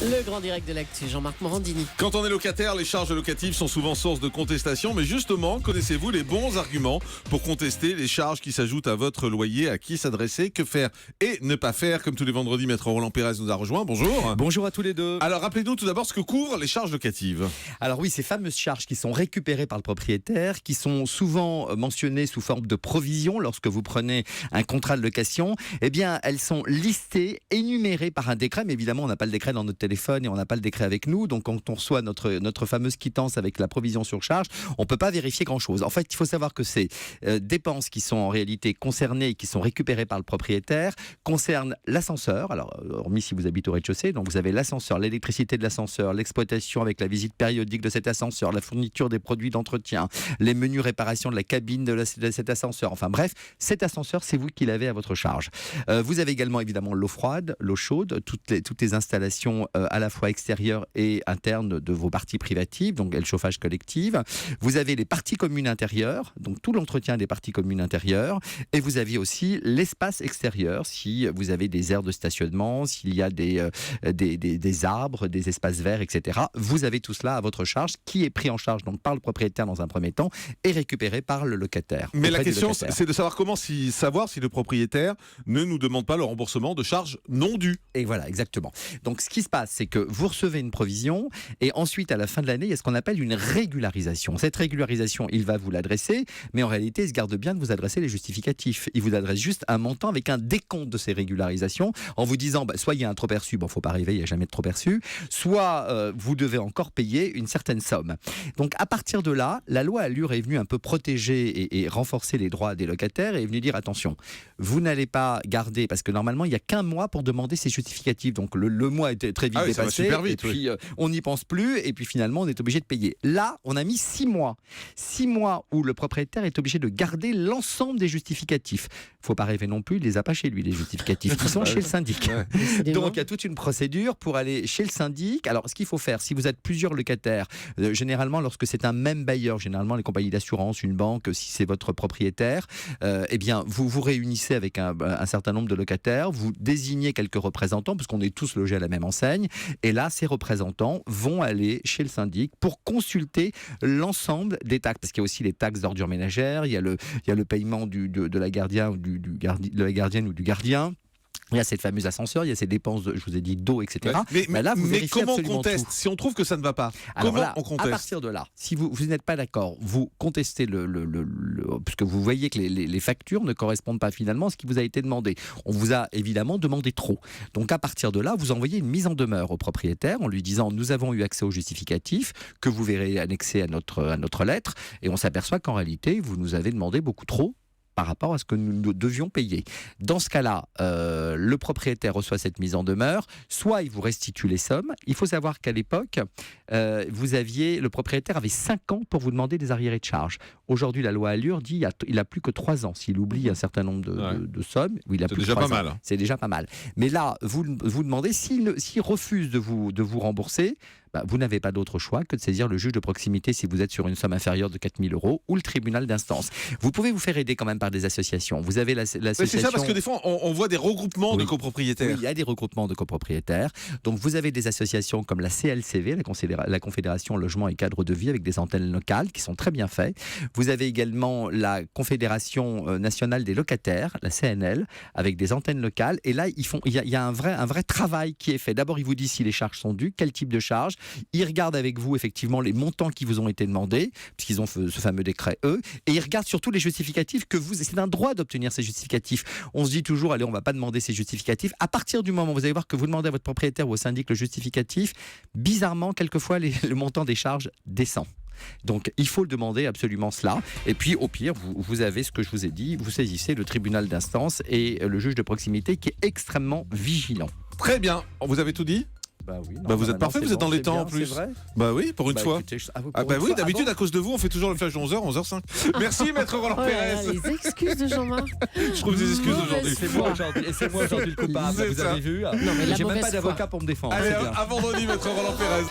Le grand direct de l'actu, Jean-Marc Morandini. Quand on est locataire, les charges locatives sont souvent source de contestation. Mais justement, connaissez-vous les bons arguments pour contester les charges qui s'ajoutent à votre loyer? À qui s'adresser? Que faire et ne pas faire? Comme tous les vendredis, Maître Roland Pérez nous a rejoint. Bonjour. Bonjour à tous les deux. Alors, rappelez-nous tout d'abord ce que couvrent les charges locatives. Alors oui, ces fameuses charges qui sont récupérées par le propriétaire, qui sont souvent mentionnées sous forme de provision lorsque vous prenez un contrat de location, eh bien, elles sont listées, énumérées par un décret. Mais évidemment, on n'a pas le décret dans notre téléphone et on n'a pas le décret avec nous. Donc, quand on reçoit notre fameuse quittance avec la provision sur charge, on ne peut pas vérifier grand-chose. En fait, il faut savoir que ces dépenses qui sont en réalité concernées et qui sont récupérées par le propriétaire concernent l'ascenseur. Alors, hormis si vous habitez au rez-de-chaussée, donc vous avez l'ascenseur, l'électricité de l'ascenseur, l'exploitation avec la visite périodique de cet ascenseur, la fourniture des produits d'entretien, les menus réparations de la cabine de cet ascenseur. Enfin bref, cet ascenseur, c'est vous qui l'avez à votre charge. Vous avez également évidemment l'eau froide, l'eau chaude, toutes les installations à la fois extérieures et internes de vos parties privatives, donc le chauffage collectif. Vous avez les parties communes intérieures, donc tout l'entretien des parties communes intérieures. Et vous avez aussi l'espace extérieur, si vous avez des aires de stationnement, s'il y a des arbres, des espaces verts, etc. Vous avez tout cela à votre charge, qui est pris en charge donc par le propriétaire dans un premier temps et récupéré par le locataire. Mais la question, c'est de savoir savoir si le propriétaire ne nous demande pas le remboursement de charges non dues. Et voilà, exactement. Donc, ce qui se passe, c'est que vous recevez une provision et ensuite, à la fin de l'année, il y a ce qu'on appelle une régularisation. Cette régularisation, il va vous l'adresser, mais en réalité, il se garde bien de vous adresser les justificatifs. Il vous adresse juste un montant avec un décompte de ces régularisations en vous disant, soit il y a un trop perçu, faut pas rêver, il n'y a jamais de trop perçu, soit vous devez encore payer une certaine somme. Donc, à partir de là, la loi Allure est venue un peu protéger et renforcer les droits des locataires et est venue dire, attention, vous n'allez pas garder, parce que normalement, il n'y a qu'un mois pour demander ces justificatifs. Donc, le mois était très vite dépassé, super vite, et puis on n'y pense plus, et puis finalement, on est obligé de payer. Là, on a mis 6 mois. 6 mois où le propriétaire est obligé de garder l'ensemble des justificatifs. Il ne faut pas rêver non plus, il les a pas chez lui, les justificatifs. Ils sont chez le syndic. Donc, il y a toute une procédure pour aller chez le syndic. Alors, ce qu'il faut faire, si vous êtes plusieurs locataires, généralement, lorsque c'est un même bailleur, généralement les compagnies d'assurance, une banque, si c'est votre propriétaire, eh bien, vous vous réunissez avec un certain nombre de locataires, vous désignez quelques représentants, parce qu'on est tous logés à la même enseigne, et là, ces représentants vont aller chez le syndic pour consulter l'ensemble des taxes, parce qu'il y a aussi les taxes d'ordures ménagères, il y a le paiement de la gardienne ou du gardien. Il y a cette fameuse ascenseur, il y a ces dépenses, je vous ai dit, d'eau, etc. Mais là, vous mais comment on conteste tout. si on trouve que ça ne va pas? Alors comment là, on conteste? À partir de là, si vous n'êtes pas d'accord, vous contestez puisque vous voyez que les factures ne correspondent pas finalement à ce qui vous a été demandé. On vous a évidemment demandé trop. Donc à partir de là, vous envoyez une mise en demeure au propriétaire en lui disant, nous avons eu accès au justificatif que vous verrez annexé à notre lettre, et on s'aperçoit qu'en réalité, vous nous avez demandé beaucoup trop par rapport à ce que nous devions payer. Dans ce cas-là, le propriétaire reçoit cette mise en demeure, soit il vous restitue les sommes. Il faut savoir qu'à l'époque, le propriétaire avait 5 ans pour vous demander des arriérés de charges. Aujourd'hui, la loi Allure dit qu'il a plus que 3 ans. S'il oublie un certain nombre de sommes, il a plus que 3 ans. C'est déjà pas mal. C'est déjà pas mal. Mais là, vous demandez, s'il refuse de vous rembourser, vous n'avez pas d'autre choix que de saisir le juge de proximité si vous êtes sur une somme inférieure de 4 000 € ou le tribunal d'instance. Vous pouvez vous faire aider quand même par des associations. Vous avez l'association... C'est ça, parce que des fois, on voit des regroupements de copropriétaires. Oui, il y a des regroupements de copropriétaires. Donc, vous avez des associations comme la CLCV, la Confédération Logement et Cadre de Vie, avec des antennes locales qui sont très bien faites. Vous avez également la Confédération nationale des locataires, la CNL, avec des antennes locales. Et là, il y a un vrai travail qui est fait. D'abord, ils vous disent si les charges sont dues, quel type de charges. Ils regardent avec vous, effectivement, les montants qui vous ont été demandés, puisqu'ils ont ce fameux décret, eux. Et ils regardent surtout les justificatifs que c'est un droit d'obtenir ces justificatifs. On se dit toujours, allez, on ne va pas demander ces justificatifs. À partir du moment où vous allez voir que vous demandez à votre propriétaire ou au syndic le justificatif, bizarrement, quelquefois, le montant des charges descend. Donc, il faut le demander absolument cela. Et puis, au pire, vous avez ce que je vous ai dit, vous saisissez le tribunal d'instance et le juge de proximité qui est extrêmement vigilant. Très bien. Vous avez tout dit? Oui, vous êtes parfait, vous êtes dans les temps en plus. Vrai. Oui, pour une fois. Écoutez, oui, d'habitude, à cause de vous, on fait toujours le flash de 11h, 11h05. Merci, Maître Roland Pérez. Les excuses de Jean-Marc. Je trouve des excuses aujourd'hui. C'est moi aujourd'hui le coupable, vous avez vu. Non, mais j'ai même pas d'avocat pour me défendre. Allez, à vendredi, Maître Roland Pérez.